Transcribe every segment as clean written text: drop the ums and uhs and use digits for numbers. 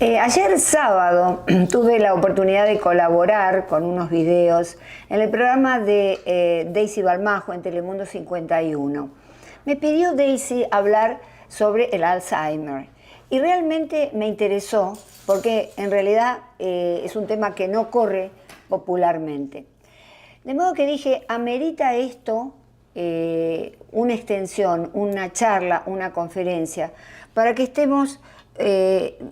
Ayer sábado tuve la oportunidad de colaborar con unos videos en el programa de Daisy Balmajo en Telemundo 51. Me pidió Daisy hablar sobre el Alzheimer y realmente me interesó porque en realidad es un tema que no corre popularmente. De modo que dije, amerita esto una extensión, una charla, una conferencia, para que estemos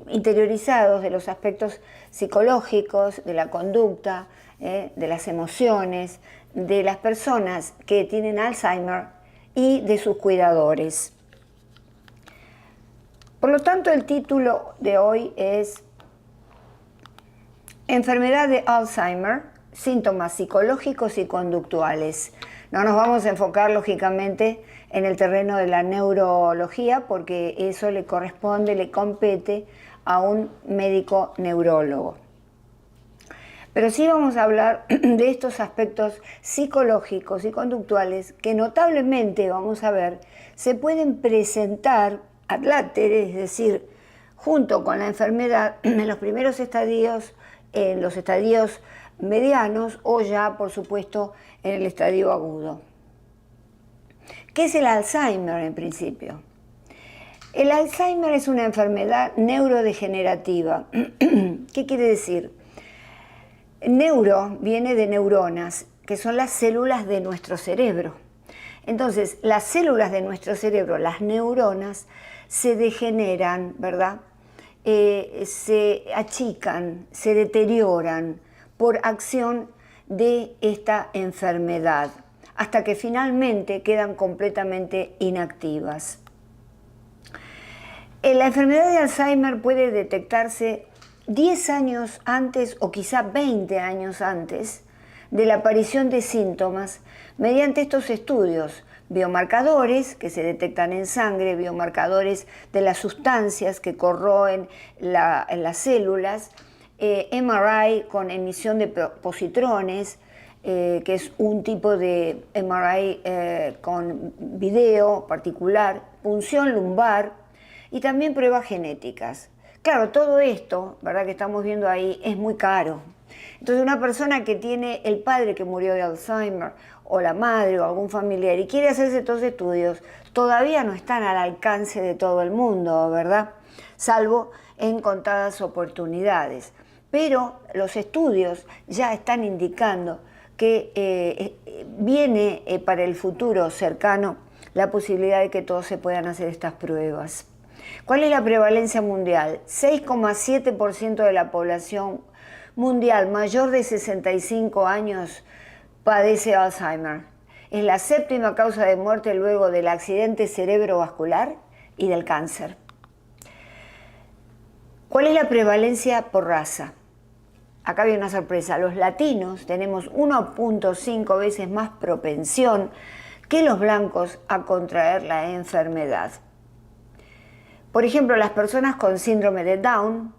interiorizados de los aspectos psicológicos, de la conducta, de las emociones, de las personas que tienen Alzheimer y de sus cuidadores. Por lo tanto, el título de hoy es Enfermedad de Alzheimer, síntomas psicológicos y conductuales. No nos vamos a enfocar, lógicamente, en el terreno de la neurología, porque eso le corresponde, le compete a un médico neurólogo. Pero sí vamos a hablar de estos aspectos psicológicos y conductuales que notablemente, vamos a ver, se pueden presentar ad latere, es decir, junto con la enfermedad en los primeros estadios, en los estadios medianos o ya, por supuesto, en el estadio agudo. ¿Qué es el Alzheimer en principio? El Alzheimer es una enfermedad neurodegenerativa. ¿Qué quiere decir? Neuro viene de neuronas, que son las células de nuestro cerebro. Entonces, las células de nuestro cerebro, las neuronas, se degeneran, ¿verdad? Se achican, se deterioran por acción de esta enfermedad, hasta que finalmente quedan completamente inactivas. La enfermedad de Alzheimer puede detectarse 10 años antes o quizá 20 años antes de la aparición de síntomas mediante estos estudios, biomarcadores que se detectan en sangre, biomarcadores de las sustancias que corroen las células, MRI con emisión de positrones, que es un tipo de MRI con video particular, punción lumbar y también pruebas genéticas. Claro, todo esto, ¿verdad?, que estamos viendo ahí es muy caro. Entonces, una persona que tiene el padre que murió de Alzheimer o la madre o algún familiar y quiere hacerse estos estudios, todavía no están al alcance de todo el mundo, ¿verdad? Salvo en contadas oportunidades. Pero los estudios ya están indicando que viene para el futuro cercano la posibilidad de que todos se puedan hacer estas pruebas. ¿Cuál es la prevalencia mundial? 6,7% de la población mundial mayor de 65 años padece Alzheimer. Es la séptima causa de muerte luego del accidente cerebrovascular y del cáncer. ¿Cuál es la prevalencia por raza? Acá viene una sorpresa. Los latinos tenemos 1,5 veces más propensión que los blancos a contraer la enfermedad. Por ejemplo, las personas con síndrome de Down,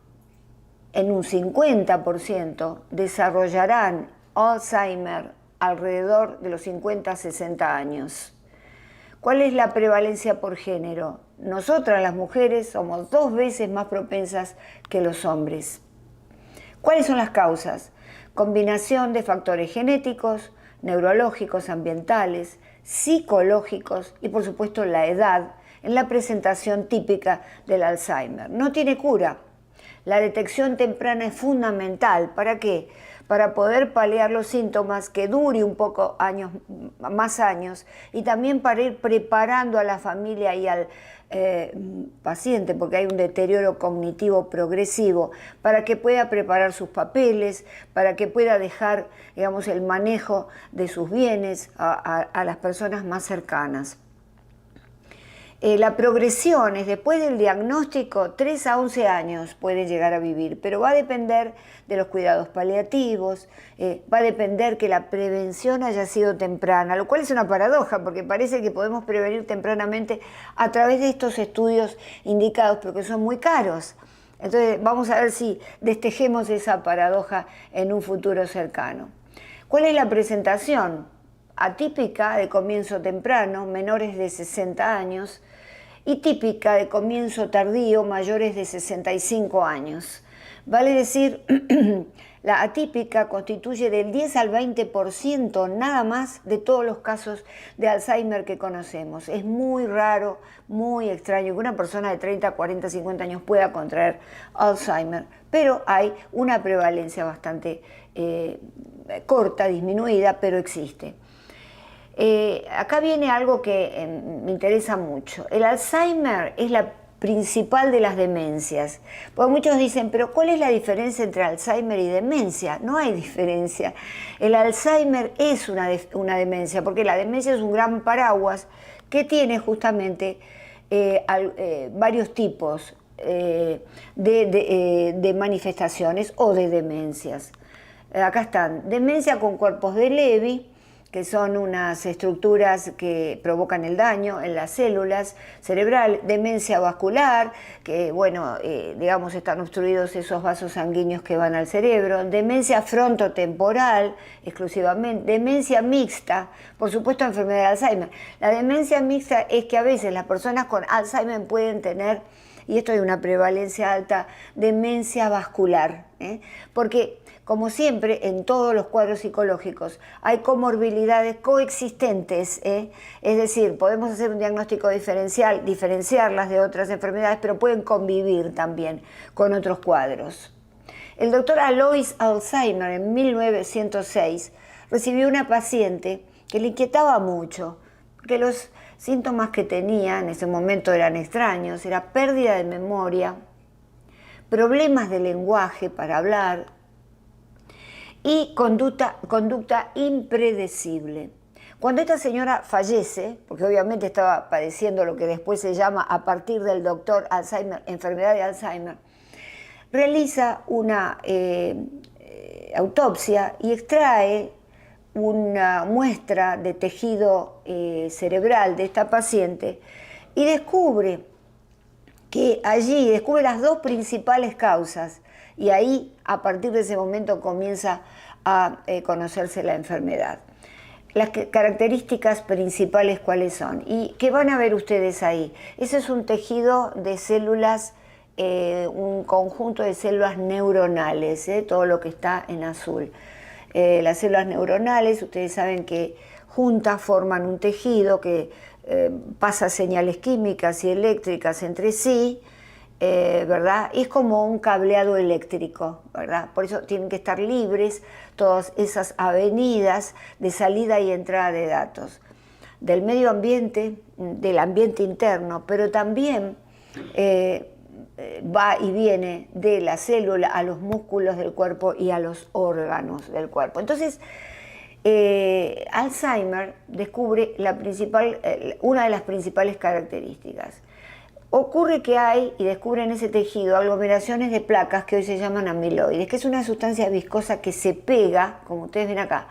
en un 50%, desarrollarán Alzheimer alrededor de los 50 a 60 años. ¿Cuál es la prevalencia por género? Nosotras, las mujeres, somos 2 veces más propensas que los hombres. ¿Cuáles son las causas? Combinación de factores genéticos, neurológicos, ambientales, psicológicos y, por supuesto, la edad en la presentación típica del Alzheimer. No tiene cura. La detección temprana es fundamental. ¿Para qué? Para poder paliar los síntomas, que dure un poco más años, y también para ir preparando a la familia y al paciente, porque hay un deterioro cognitivo progresivo, para que pueda preparar sus papeles, para que pueda dejar, digamos, el manejo de sus bienes a las personas más cercanas. La progresión es después del diagnóstico, 3 a 11 años pueden llegar a vivir, pero va a depender de los cuidados paliativos, va a depender que la prevención haya sido temprana, lo cual es una paradoja porque parece que podemos prevenir tempranamente a través de estos estudios indicados, pero que son muy caros. Entonces vamos a ver si destejemos esa paradoja en un futuro cercano. ¿Cuál es la presentación? Atípica, de comienzo temprano, menores de 60 años, y típica de comienzo tardío, mayores de 65 años. Vale decir, la atípica constituye del 10 al 20% nada más de todos los casos de Alzheimer que conocemos. Es muy raro, muy extraño que una persona de 30, 40, 50 años pueda contraer Alzheimer, pero hay una prevalencia bastante corta, disminuida, pero existe. Acá viene algo que me interesa mucho. El Alzheimer es la principal de las demencias. Porque muchos dicen, pero ¿cuál es la diferencia entre Alzheimer y demencia? No hay diferencia. El Alzheimer es una demencia, porque la demencia es un gran paraguas que tiene justamente varios tipos de manifestaciones o de demencias. Acá están, demencia con cuerpos de Lewy, que son unas estructuras que provocan el daño en las células cerebrales, demencia vascular, que bueno, digamos están obstruidos esos vasos sanguíneos que van al cerebro, demencia frontotemporal exclusivamente, demencia mixta, por supuesto enfermedad de Alzheimer. La demencia mixta es que a veces las personas con Alzheimer pueden tener, y esto hay una prevalencia alta, demencia vascular, porque como siempre, en todos los cuadros psicológicos hay comorbilidades coexistentes, es decir, podemos hacer un diagnóstico diferencial, diferenciarlas de otras enfermedades, pero pueden convivir también con otros cuadros. El doctor Alois Alzheimer en 1906 recibió una paciente que le inquietaba mucho, porque los síntomas que tenía en ese momento eran extraños, era pérdida de memoria, problemas de lenguaje para hablar, y conducta impredecible. Cuando esta señora fallece, porque obviamente estaba padeciendo lo que después se llama, a partir del doctor Alzheimer, enfermedad de Alzheimer, realiza una autopsia y extrae una muestra de tejido cerebral de esta paciente y descubre que allí descubre las dos principales causas. Y ahí, a partir de ese momento, comienza a conocerse la enfermedad. Las características principales, ¿cuáles son? Y ¿qué van a ver ustedes ahí? Ese es un tejido de células, un conjunto de células neuronales, todo lo que está en azul. Las células neuronales, ustedes saben que juntas forman un tejido que pasa señales químicas y eléctricas entre sí, ¿verdad? Es como un cableado eléctrico, ¿verdad? Por eso tienen que estar libres todas esas avenidas de salida y entrada de datos del medio ambiente, del ambiente interno, pero también va y viene de la célula a los músculos del cuerpo y a los órganos del cuerpo. Entonces, Alzheimer descubre una de las principales características. Ocurre que hay, y descubre en ese tejido, aglomeraciones de placas que hoy se llaman amiloides, que es una sustancia viscosa que se pega, como ustedes ven acá,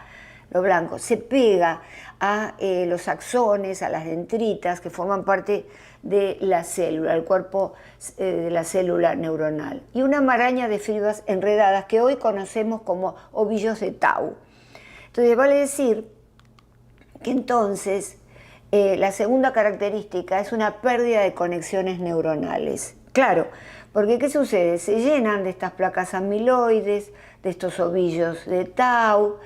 lo blanco, se pega a los axones, a las dendritas, que forman parte de la célula, el cuerpo de la célula neuronal. Y una maraña de fibras enredadas que hoy conocemos como ovillos de Tau. Entonces, vale decir que entonces la segunda característica es una pérdida de conexiones neuronales. Claro, porque ¿qué sucede? Se llenan de estas placas amiloides, de estos ovillos de Tau,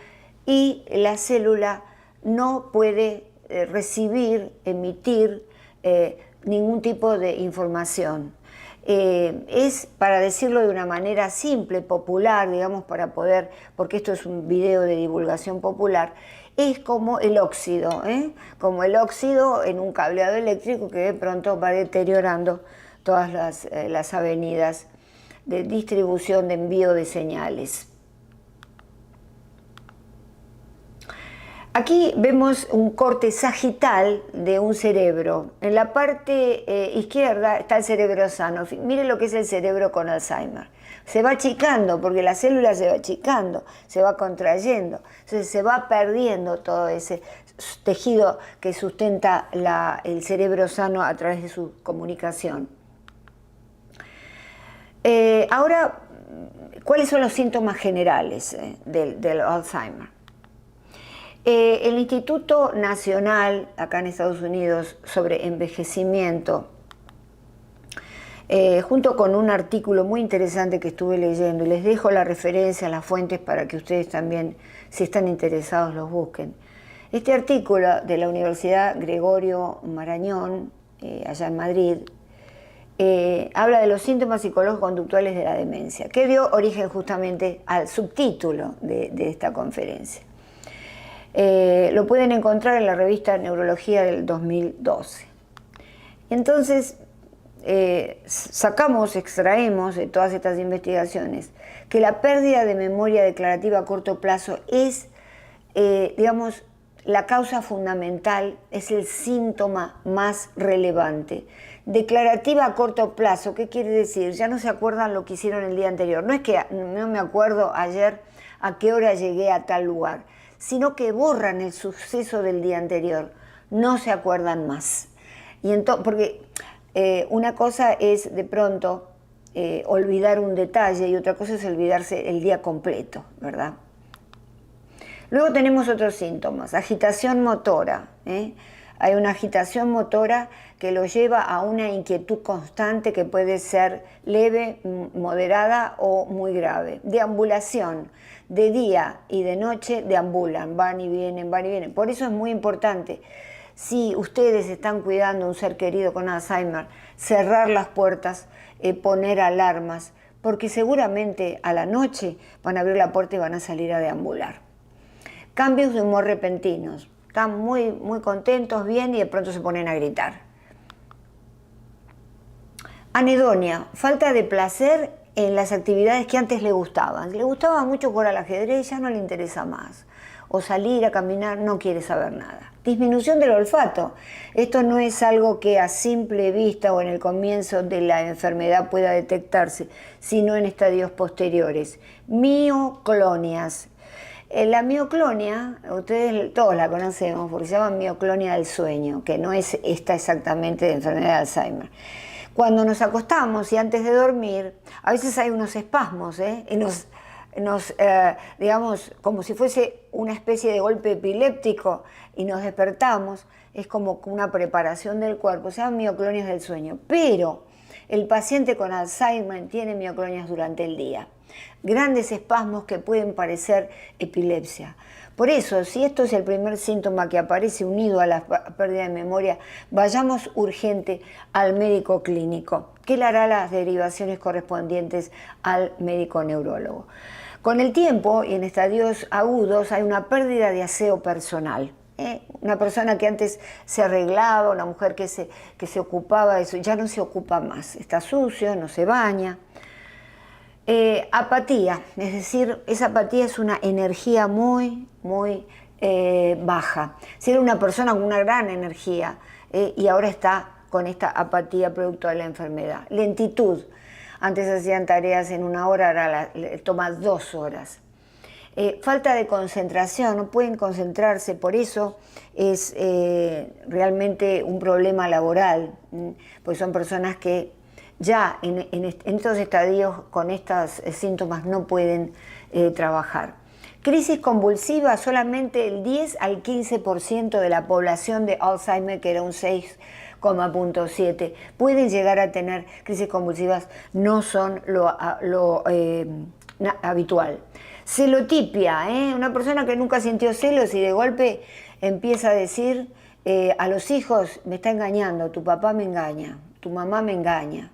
y la célula no puede recibir, emitir ningún tipo de información. Es, para decirlo de una manera simple, popular, digamos, porque esto es un video de divulgación popular, es como el óxido, como el óxido en un cableado eléctrico que de pronto va deteriorando todas las avenidas de distribución, de envío de señales. Aquí vemos un corte sagital de un cerebro. En la parte izquierda está el cerebro sano. Miren lo que es el cerebro con Alzheimer. Se va achicando, porque la célula se va achicando, se va contrayendo. Entonces se va perdiendo todo ese tejido que sustenta el cerebro sano a través de su comunicación. Ahora, ¿cuáles son los síntomas generales del Alzheimer? El Instituto Nacional, acá en Estados Unidos, sobre envejecimiento junto con un artículo muy interesante que estuve leyendo, y les dejo la referencia a las fuentes para que ustedes también, si están interesados, los busquen. Este artículo de la Universidad Gregorio Marañón, allá en Madrid, habla de los síntomas psicológicos conductuales de la demencia, que dio origen justamente al subtítulo de esta conferencia. Lo pueden encontrar en la revista Neurología del 2012. Entonces, extraemos de todas estas investigaciones que la pérdida de memoria declarativa a corto plazo es, digamos, la causa fundamental, es el síntoma más relevante. Declarativa a corto plazo, ¿qué quiere decir? Ya no se acuerdan lo que hicieron el día anterior. No es que no me acuerdo ayer a qué hora llegué a tal lugar, sino que borran el suceso del día anterior, no se acuerdan más. Y porque una cosa es de pronto olvidar un detalle y otra cosa es olvidarse el día completo, ¿verdad? Luego tenemos otros síntomas, agitación motora. Hay una agitación motora que lo lleva a una inquietud constante que puede ser leve, moderada o muy grave. Deambulación, de día y de noche deambulan, van y vienen, van y vienen. Por eso es muy importante, si ustedes están cuidando a un ser querido con Alzheimer, cerrar las puertas, poner alarmas, porque seguramente a la noche van a abrir la puerta y van a salir a deambular. Cambios de humor repentinos. Están muy, muy contentos, bien, y de pronto se ponen a gritar. Anedonia, falta de placer en las actividades que antes le gustaban. Le gustaba mucho jugar al ajedrez, ya no le interesa más. O salir a caminar, no quiere saber nada. Disminución del olfato. Esto no es algo que a simple vista o en el comienzo de la enfermedad pueda detectarse, sino en estadios posteriores. Mioclonias. La mioclonia, ustedes todos la conocemos porque se llama mioclonia del sueño, que no es esta exactamente de enfermedad de Alzheimer. Cuando nos acostamos y antes de dormir, a veces hay unos espasmos, y digamos, como si fuese una especie de golpe epiléptico y nos despertamos, es como una preparación del cuerpo, se llaman mioclonias del sueño. Pero el paciente con Alzheimer tiene mioclonias durante el día. Grandes espasmos que pueden parecer epilepsia. Por eso, si esto es el primer síntoma que aparece unido a la pérdida de memoria, vayamos urgente al médico clínico, que le hará las derivaciones correspondientes al médico neurólogo. Con el tiempo y en estadios agudos hay una pérdida de aseo personal. Una persona que antes se arreglaba, una mujer que se ocupaba de eso, ya no se ocupa más, está sucio, no se baña. Apatía, es decir, esa apatía es una energía muy, muy baja. Si era una persona con una gran energía y ahora está con esta apatía producto de la enfermedad. Lentitud, antes hacían tareas en 1 hora, ahora toma 2 horas. Falta de concentración, no pueden concentrarse, por eso es realmente un problema laboral, porque son personas que ya en estos estadios con estos síntomas no pueden trabajar. Crisis convulsiva, solamente el 10 al 15% de la población de Alzheimer, que era un 6,7, pueden llegar a tener crisis convulsivas, no son lo habitual. Celotipia, una persona que nunca sintió celos y de golpe empieza a decir a los hijos, me está engañando, tu papá me engaña, tu mamá me engaña.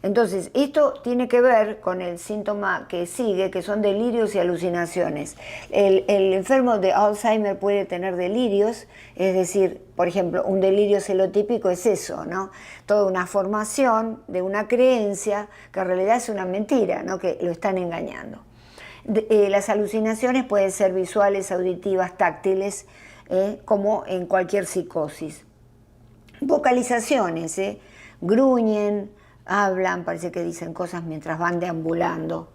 Entonces, esto tiene que ver con el síntoma que sigue, que son delirios y alucinaciones. El enfermo de Alzheimer puede tener delirios, es decir, por ejemplo, un delirio celotípico es eso, ¿no? Toda una formación de una creencia que en realidad es una mentira, ¿no? Que lo están engañando. Las alucinaciones pueden ser visuales, auditivas, táctiles, como en cualquier psicosis. Vocalizaciones, gruñen, hablan, parece que dicen cosas mientras van deambulando.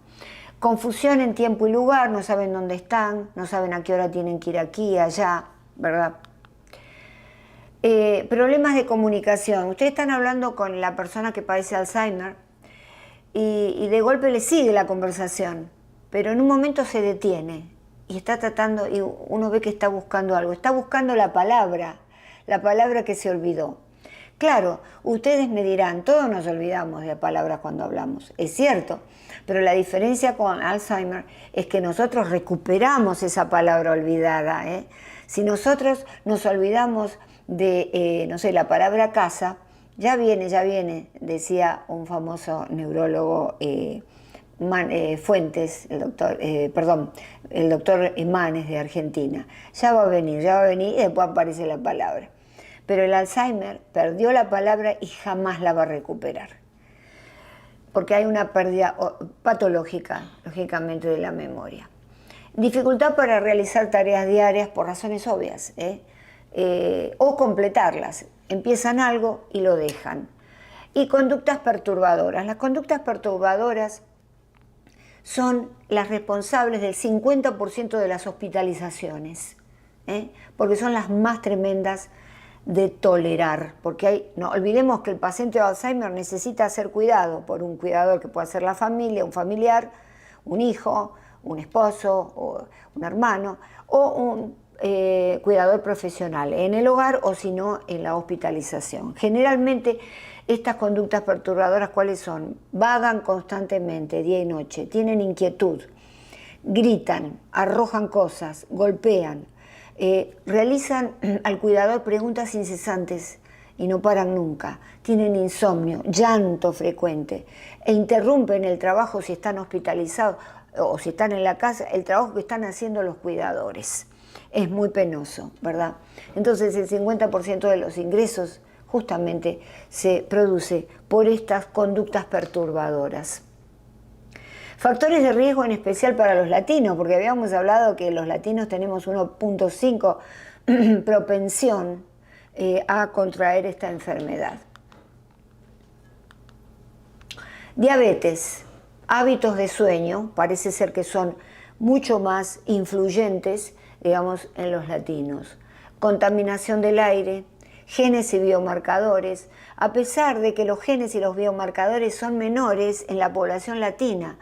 Confusión en tiempo y lugar, no saben dónde están, no saben a qué hora tienen que ir aquí, allá, ¿verdad? Problemas de comunicación. Ustedes están hablando con la persona que padece Alzheimer y de golpe le sigue la conversación, pero en un momento se detiene y está tratando, y uno ve que está buscando algo, está buscando la palabra que se olvidó. Claro, ustedes me dirán, todos nos olvidamos de palabras cuando hablamos, es cierto, pero la diferencia con Alzheimer es que nosotros recuperamos esa palabra olvidada, ¿eh? Si nosotros nos olvidamos de, no sé, la palabra casa, ya viene, decía un famoso neurólogo, Fuentes, el doctor Manes de Argentina. Ya va a venir y después aparece la palabra. Pero el Alzheimer perdió la palabra y jamás la va a recuperar. Porque hay una pérdida patológica, lógicamente, de la memoria. Dificultad para realizar tareas diarias por razones obvias, o completarlas. Empiezan algo y lo dejan. Y conductas perturbadoras. Las conductas perturbadoras son las responsables del 50% de las hospitalizaciones, porque son las más tremendas de tolerar, porque no olvidemos que el paciente de Alzheimer necesita ser cuidado por un cuidador que pueda ser la familia, un familiar, un hijo, un esposo, o un hermano, o un cuidador profesional en el hogar o si no en la hospitalización. Generalmente estas conductas perturbadoras, ¿cuáles son? Vagan constantemente, día y noche, tienen inquietud, gritan, arrojan cosas, golpean, realizan al cuidador preguntas incesantes y no paran nunca, tienen insomnio, llanto frecuente e interrumpen el trabajo si están hospitalizados o si están en la casa, el trabajo que están haciendo los cuidadores. Es muy penoso, ¿verdad? Entonces el 50% de los ingresos justamente se produce por estas conductas perturbadoras. Factores de riesgo en especial para los latinos, porque habíamos hablado que los latinos tenemos 1.5 propensión a contraer esta enfermedad. Diabetes, hábitos de sueño, parece ser que son mucho más influyentes, digamos, en los latinos. Contaminación del aire, genes y biomarcadores, a pesar de que los genes y los biomarcadores son menores en la población latina,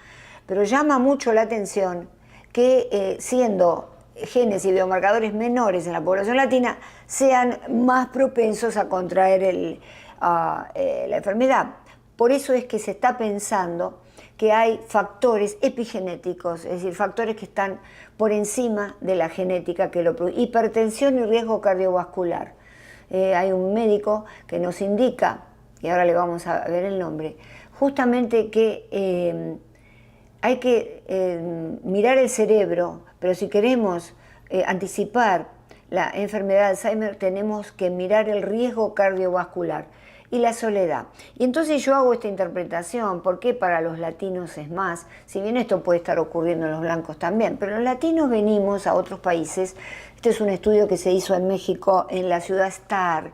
pero llama mucho la atención que siendo genes y biomarcadores menores en la población latina, sean más propensos a contraer la enfermedad. Por eso es que se está pensando que hay factores epigenéticos, es decir, factores que están por encima de la genética que lo producen. Hipertensión y riesgo cardiovascular. Hay un médico que nos indica, y ahora le vamos a ver el nombre, justamente que hay que mirar el cerebro, pero si queremos anticipar la enfermedad de Alzheimer, tenemos que mirar el riesgo cardiovascular y la soledad. Y entonces yo hago esta interpretación, ¿por qué para los latinos es más? Si bien esto puede estar ocurriendo en los blancos también, pero los latinos venimos a otros países. Este es un estudio que se hizo en México, en la ciudad Star,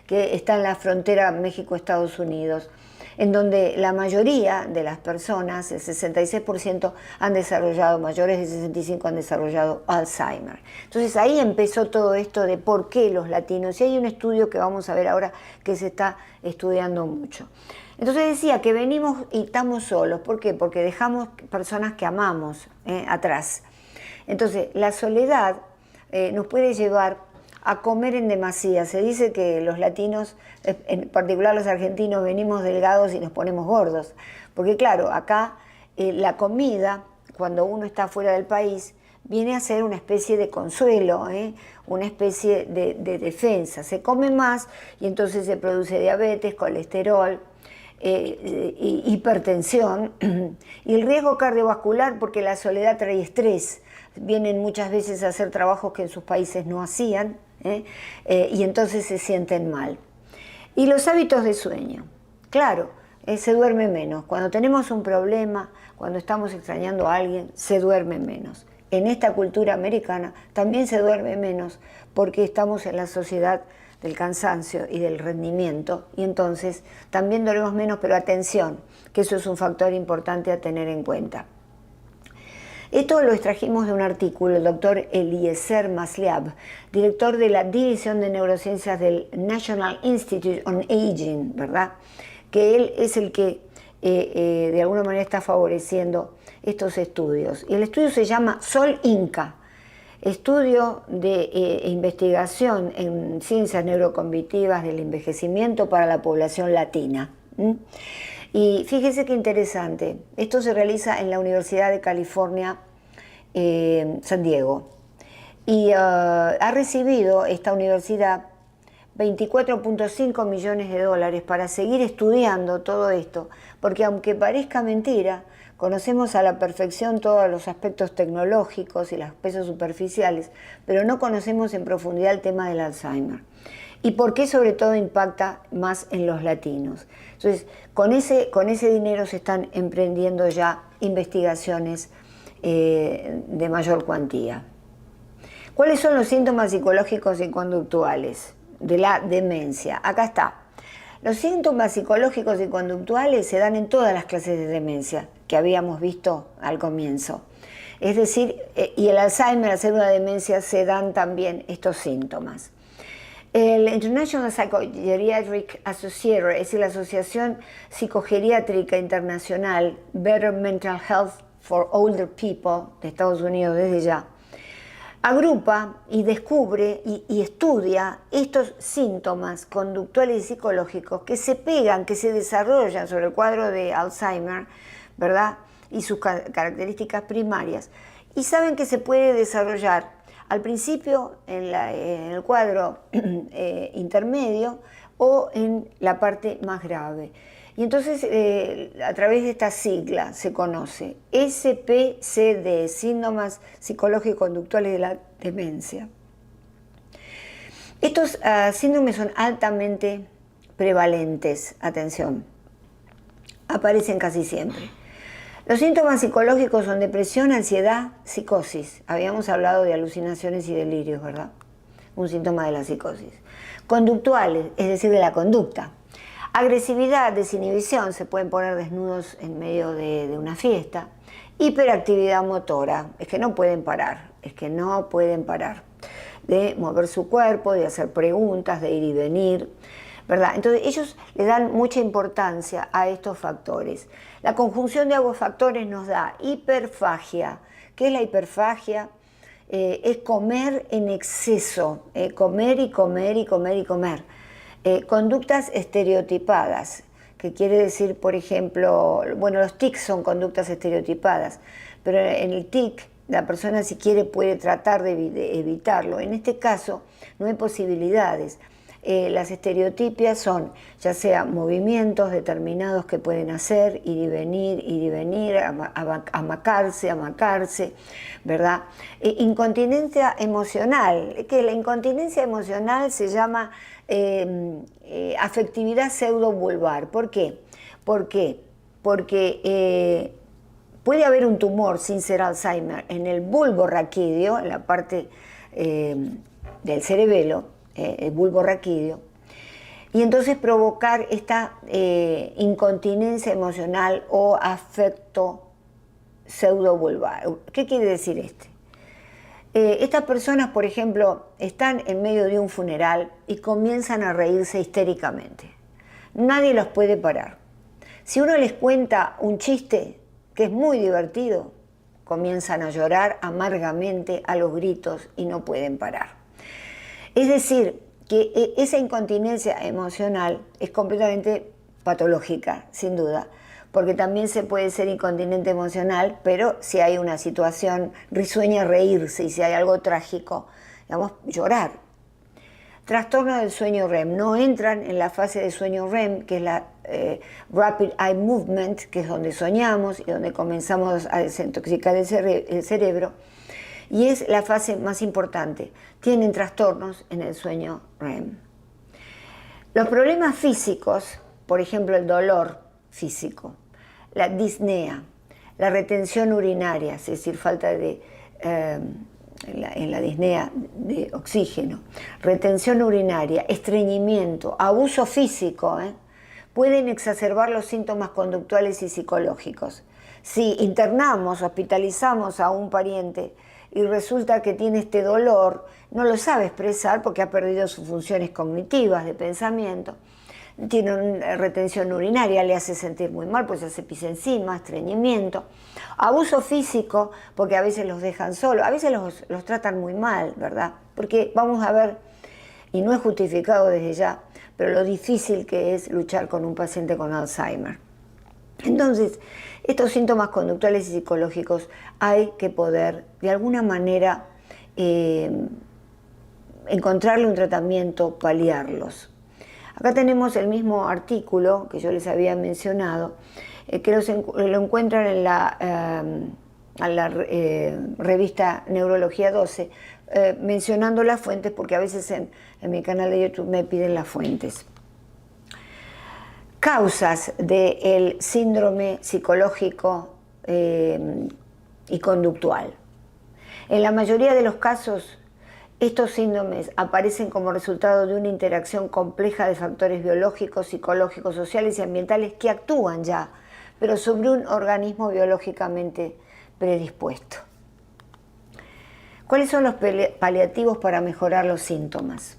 que está en la frontera México-Estados Unidos, en donde la mayoría de las personas, el 66%, han desarrollado, mayores de 65 han desarrollado Alzheimer. Entonces ahí empezó todo esto de por qué los latinos, y hay un estudio que vamos a ver ahora que se está estudiando mucho. Entonces decía que venimos y estamos solos, ¿por qué? Porque dejamos personas que amamos atrás. Entonces la soledad nos puede llevar a comer en demasía. Se dice que los latinos, en particular los argentinos, venimos delgados y nos ponemos gordos. Porque claro, acá la comida, cuando uno está fuera del país, viene a ser una especie de consuelo, una especie de defensa. Se come más y entonces se produce diabetes, colesterol, hipertensión y el riesgo cardiovascular, porque la soledad trae estrés. Vienen muchas veces a hacer trabajos que en sus países no hacían, y entonces se sienten mal. Y los hábitos de sueño, claro, se duerme menos. Cuando tenemos un problema, cuando estamos extrañando a alguien, se duerme menos. En esta cultura americana también se duerme menos porque estamos en la sociedad del cansancio y del rendimiento, y entonces también dormimos menos, pero atención, que eso es un factor importante a tener en cuenta. Esto lo extrajimos de un artículo del doctor Eliezer Masliab, director de la División de Neurociencias del National Institute on Aging, ¿verdad? Que él es el que de alguna manera está favoreciendo estos estudios. Y el estudio se llama Sol Inca. estudio de investigación en ciencias neurocognitivas del envejecimiento para la población latina. Y fíjese qué interesante, esto se realiza en la Universidad de California, San Diego, y ha recibido esta universidad 24.5 millones de dólares para seguir estudiando todo esto, porque aunque parezca mentira, conocemos a la perfección todos los aspectos tecnológicos y los aspectos superficiales, pero no conocemos en profundidad el tema del Alzheimer. ¿Y por qué sobre todo impacta más en los latinos? Entonces, con ese dinero se están emprendiendo ya investigaciones de mayor cuantía. ¿Cuáles son los síntomas psicológicos y conductuales de la demencia? Acá está. Los síntomas psicológicos y conductuales se dan en todas las clases de demencia que habíamos visto al comienzo. Es decir, y el Alzheimer, al ser una demencia, se dan también estos síntomas. El International Psychogeriatric Association, es decir, la Asociación Psicogeriátrica Internacional, Better Mental Health for Older People, de Estados Unidos desde ya, agrupa y descubre y estudia estos síntomas conductuales y psicológicos que se pegan, que se desarrollan sobre el cuadro de Alzheimer, ¿verdad? Y sus características primarias. Y saben que se puede desarrollar al principio en el cuadro intermedio o en la parte más grave. Y entonces, a través de esta sigla se conoce SPCD, síntomas psicológico-conductuales de la demencia. Estos síndromes son altamente prevalentes, atención, aparecen casi siempre. Los síntomas psicológicos son depresión, ansiedad, psicosis. Habíamos hablado de alucinaciones y delirios, ¿verdad? Un síntoma de la psicosis. Conductuales, es decir, de la conducta. Agresividad, desinhibición, se pueden poner desnudos en medio de una fiesta. Hiperactividad motora, es que no pueden parar, de mover su cuerpo, de hacer preguntas, de ir y venir, ¿verdad? Entonces ellos le dan mucha importancia a estos factores. La conjunción de ambos factores nos da hiperfagia. ¿Qué es la hiperfagia? Es comer en exceso, comer y comer y comer y comer. Conductas estereotipadas, que quiere decir, por ejemplo, bueno, los tics son conductas estereotipadas, pero en el tic la persona, si quiere, puede tratar de evitarlo. En este caso no hay posibilidades. Las estereotipias son ya sea movimientos determinados que pueden hacer, ir y venir, amacarse, ¿verdad? Incontinencia emocional, que la incontinencia emocional se llama afectividad pseudovulvar. ¿Por qué? Porque puede haber un tumor sin ser Alzheimer en el bulbo raquídeo, en la parte del cerebelo, el bulbo raquídeo, y entonces provocar esta incontinencia emocional o afecto pseudovulvar. ¿Qué quiere decir este? Estas personas, por ejemplo, están en medio de un funeral y comienzan a reírse histéricamente. Nadie los puede parar. Si uno les cuenta un chiste que es muy divertido, comienzan a llorar amargamente a los gritos y no pueden parar. Es decir, que esa incontinencia emocional es completamente patológica, sin duda, porque también se puede ser incontinente emocional, pero si hay una situación risueña, reírse, y si hay algo trágico, digamos, llorar. Trastorno del sueño REM. No entran en la fase de sueño REM, que es la Rapid Eye Movement, que es donde soñamos y donde comenzamos a desintoxicar el cerebro, y es la fase más importante. Tienen trastornos en el sueño REM. Los problemas físicos, por ejemplo, el dolor físico, la disnea, la retención urinaria, es decir, falta de, en la disnea de oxígeno, retención urinaria, estreñimiento, abuso físico, pueden exacerbar los síntomas conductuales y psicológicos. Si internamos, hospitalizamos a un pariente y resulta que tiene este dolor, no lo sabe expresar porque ha perdido sus funciones cognitivas de pensamiento, tiene una retención urinaria, le hace sentir muy mal, pues hace pis encima, estreñimiento. Abuso físico, porque a veces los dejan solos, a veces los tratan muy mal, ¿verdad? Porque vamos a ver, y no es justificado desde ya, pero lo difícil que es luchar con un paciente con Alzheimer. Entonces, estos síntomas conductuales y psicológicos hay que poder, de alguna manera, encontrarle un tratamiento, paliarlos. Acá tenemos el mismo artículo que yo les había mencionado, que lo encuentran en la revista Neurología 12, mencionando las fuentes, porque a veces en mi canal de YouTube me piden las fuentes. Causas del síndrome psicológico y conductual. En la mayoría de los casos, estos síndromes aparecen como resultado de una interacción compleja de factores biológicos, psicológicos, sociales y ambientales que actúan ya, pero sobre un organismo biológicamente predispuesto. ¿Cuáles son los paliativos para mejorar los síntomas?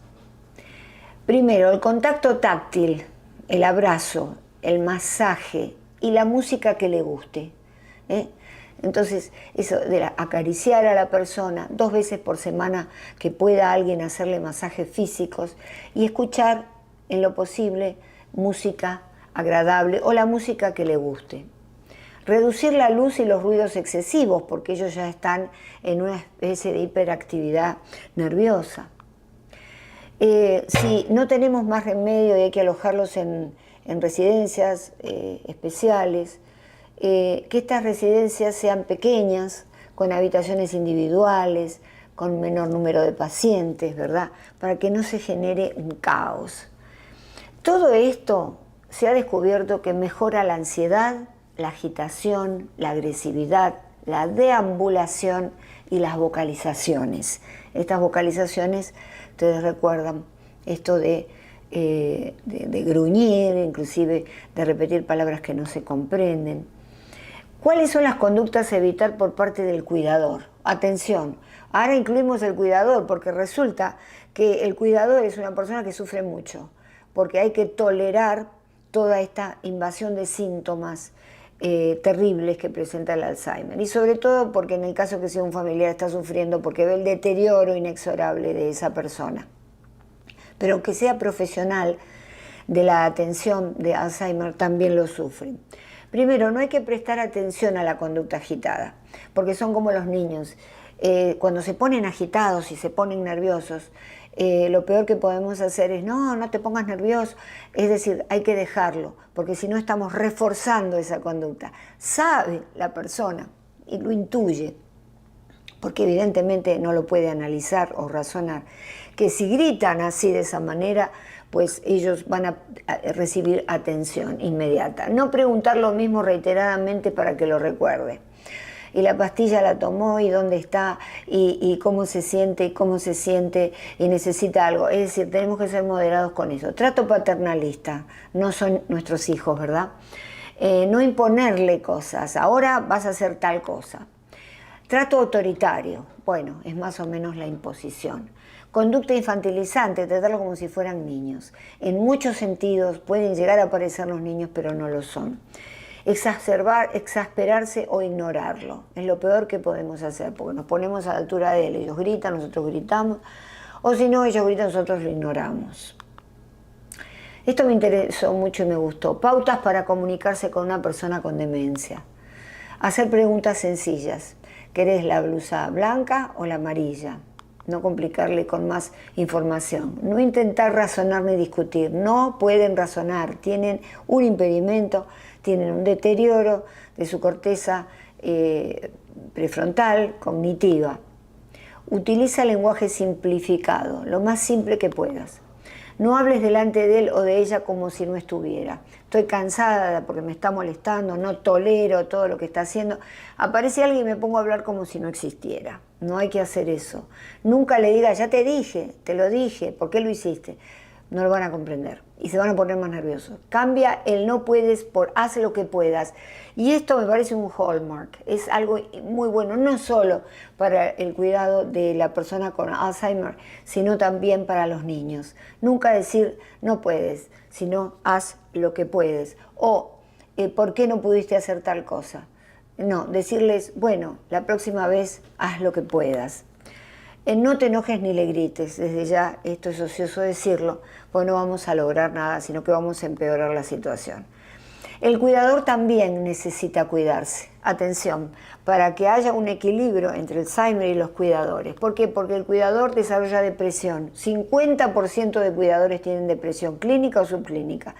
Primero, el contacto táctil, el abrazo, el masaje y la música que le guste. Entonces, eso de acariciar a la persona 2 veces por semana, que pueda alguien hacerle masajes físicos y escuchar en lo posible música agradable o la música que le guste. Reducir la luz y los ruidos excesivos, porque ellos ya están en una especie de hiperactividad nerviosa. Si no tenemos más remedio y hay que alojarlos en residencias especiales, que estas residencias sean pequeñas, con habitaciones individuales, con menor número de pacientes, ¿verdad? Para que no se genere un caos. Todo esto se ha descubierto que mejora la ansiedad, la agitación, la agresividad, la deambulación y las vocalizaciones. Estas vocalizaciones, ustedes recuerdan, esto de gruñir, inclusive de repetir palabras que no se comprenden. ¿Cuáles son las conductas a evitar por parte del cuidador? Atención, ahora incluimos el cuidador porque resulta que el cuidador es una persona que sufre mucho, porque hay que tolerar toda esta invasión de síntomas terribles que presenta el Alzheimer. Y sobre todo porque en el caso que sea un familiar está sufriendo porque ve el deterioro inexorable de esa persona. Pero aunque sea profesional de la atención de Alzheimer, también lo sufren. Primero, no hay que prestar atención a la conducta agitada, porque son como los niños. Cuando se ponen agitados y se ponen nerviosos, lo peor que podemos hacer es, no te pongas nervioso. Es decir, hay que dejarlo, porque si no estamos reforzando esa conducta. Sabe la persona y lo intuye, porque evidentemente no lo puede analizar o razonar, que si gritan así de esa manera, pues ellos van a recibir atención inmediata. No preguntar lo mismo reiteradamente para que lo recuerde. Y la pastilla la tomó, y dónde está, y cómo se siente, y necesita algo. Es decir, tenemos que ser moderados con eso. Trato paternalista, no son nuestros hijos, ¿verdad? No imponerle cosas, ahora vas a hacer tal cosa. Trato autoritario, bueno, es más o menos la imposición. Conducta infantilizante, tratarlo como si fueran niños. En muchos sentidos pueden llegar a parecer los niños, pero no lo son. Exasperarse o ignorarlo es lo peor que podemos hacer, porque nos ponemos a la altura de él. Ellos gritan, nosotros gritamos, o si no, ellos gritan, nosotros lo ignoramos. Esto me interesó mucho y me gustó. Pautas para comunicarse con una persona con demencia. Hacer preguntas sencillas. ¿Querés la blusa blanca o la amarilla? No complicarle con más información. No intentar razonar ni discutir. No pueden razonar. Tienen un impedimento, tienen un deterioro de su corteza prefrontal, cognitiva. Utiliza lenguaje simplificado, lo más simple que puedas. No hables delante de él o de ella como si no estuviera. Estoy cansada porque me está molestando, no tolero todo lo que está haciendo. Aparece alguien y me pongo a hablar como si no existiera. No hay que hacer eso. Nunca le digas, ya te dije, te lo dije, ¿por qué lo hiciste? no lo van a comprender y se van a poner más nerviosos. Cambia el no puedes por haz lo que puedas. Y esto me parece un hallmark, es algo muy bueno, no solo para el cuidado de la persona con Alzheimer, sino también para los niños. Nunca decir no puedes, sino haz lo que puedes. O ¿por qué no pudiste hacer tal cosa? No, decirles, bueno, la próxima vez haz lo que puedas. No te enojes ni le grites, desde ya esto es ocioso decirlo, pues no vamos a lograr nada, sino que vamos a empeorar la situación. El cuidador también necesita cuidarse. Atención, para que haya un equilibrio entre el Alzheimer y los cuidadores. ¿Por qué? Porque el cuidador desarrolla depresión. 50% de cuidadores tienen depresión clínica o subclínica.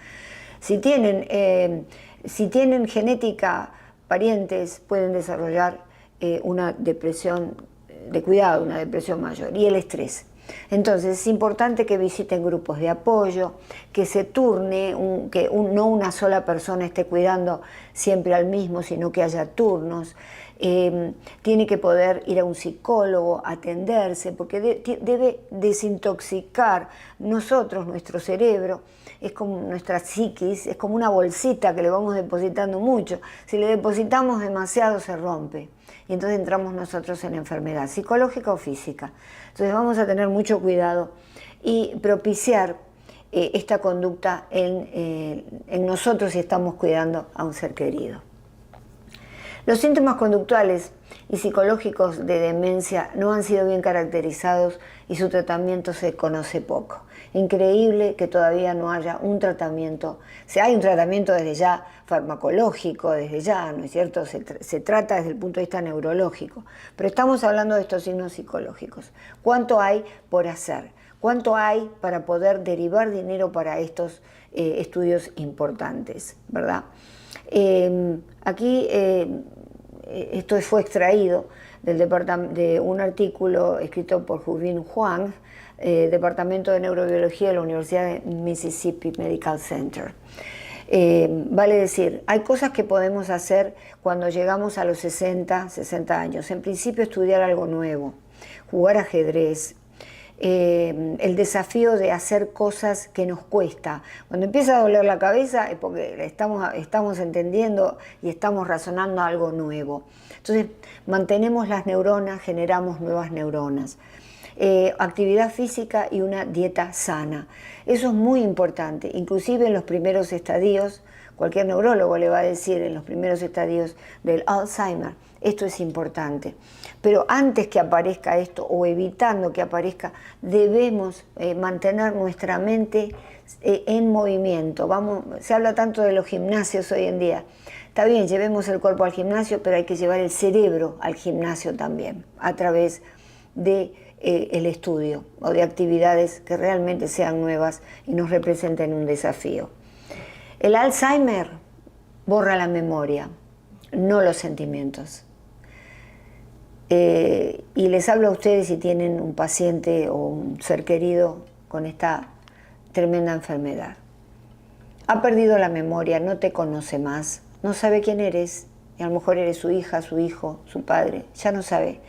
Si tienen genética, parientes pueden desarrollar una depresión de cuidado, una depresión mayor, y el estrés. Entonces es importante que visiten grupos de apoyo, que se turne, no una sola persona esté cuidando siempre al mismo, sino que haya turnos. Tiene que poder ir a un psicólogo, atenderse, porque debe desintoxicar nuestro cerebro. Es como nuestra psiquis, es como una bolsita que le vamos depositando mucho. Si le depositamos demasiado se rompe y entonces entramos nosotros en enfermedad psicológica o física. Entonces vamos a tener mucho cuidado y propiciar esta conducta en nosotros si estamos cuidando a un ser querido. Los síntomas conductuales y psicológicos de demencia no han sido bien caracterizados y su tratamiento se conoce poco. Increíble que todavía no haya un tratamiento. Si hay un tratamiento desde ya farmacológico, desde ya, ¿no es cierto? Se trata desde el punto de vista neurológico, pero estamos hablando de estos signos psicológicos. ¿Cuánto hay por hacer? ¿Cuánto hay para poder derivar dinero para estos estudios importantes, ¿verdad? Aquí esto fue extraído de un artículo escrito por Jubin Huang, Departamento de Neurobiología de la Universidad de Mississippi Medical Center. Vale decir, hay cosas que podemos hacer cuando llegamos a los 60 años. En principio, estudiar algo nuevo, jugar ajedrez, el desafío de hacer cosas que nos cuesta. Cuando empieza a doler la cabeza es porque estamos entendiendo y estamos razonando algo nuevo. Entonces mantenemos las neuronas, generamos nuevas neuronas. Actividad física y una dieta sana. Eso es muy importante, inclusive en los primeros estadios, cualquier neurólogo le va a decir en los primeros estadios del Alzheimer, esto es importante. Pero antes que aparezca esto o evitando que aparezca, debemos mantener nuestra mente en movimiento. Se habla tanto de los gimnasios hoy en día. Está bien, llevemos el cuerpo al gimnasio, pero hay que llevar el cerebro al gimnasio también, a través de el estudio o de actividades que realmente sean nuevas y nos representen un desafío. El Alzheimer borra la memoria, no los sentimientos. Y les hablo a ustedes si tienen un paciente o un ser querido con esta tremenda enfermedad. Ha perdido la memoria, no te conoce más, no sabe quién eres, y a lo mejor eres su hija, su hijo, su padre, ya no sabe.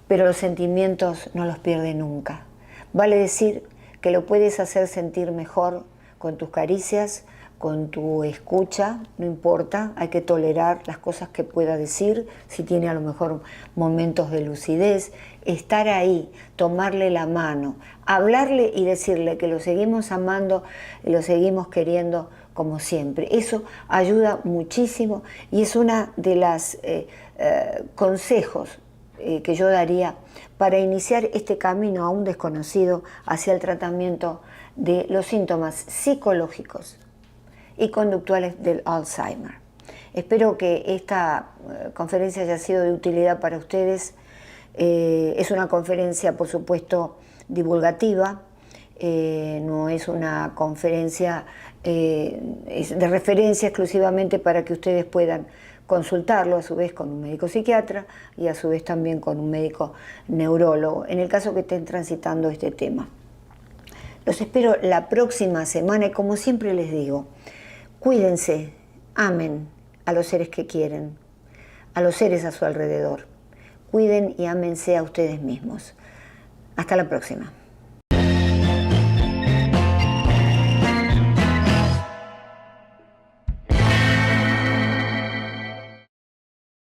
Pero los sentimientos no los pierde nunca. Vale decir que lo puedes hacer sentir mejor con tus caricias, con tu escucha, no importa, hay que tolerar las cosas que pueda decir, si tiene a lo mejor momentos de lucidez, estar ahí, tomarle la mano, hablarle y decirle que lo seguimos amando y lo seguimos queriendo como siempre. Eso ayuda muchísimo y es una de las consejos que yo daría para iniciar este camino a un desconocido hacia el tratamiento de los síntomas psicológicos y conductuales del Alzheimer. Espero que esta conferencia haya sido de utilidad para ustedes. Es una conferencia, por supuesto, divulgativa, no es una conferencia de referencia exclusivamente para que ustedes puedan consultarlo a su vez con un médico psiquiatra y a su vez también con un médico neurólogo, en el caso que estén transitando este tema. Los espero la próxima semana y como siempre les digo, cuídense, amen a los seres que quieren, a los seres a su alrededor. Cuiden y ámense a ustedes mismos. Hasta la próxima.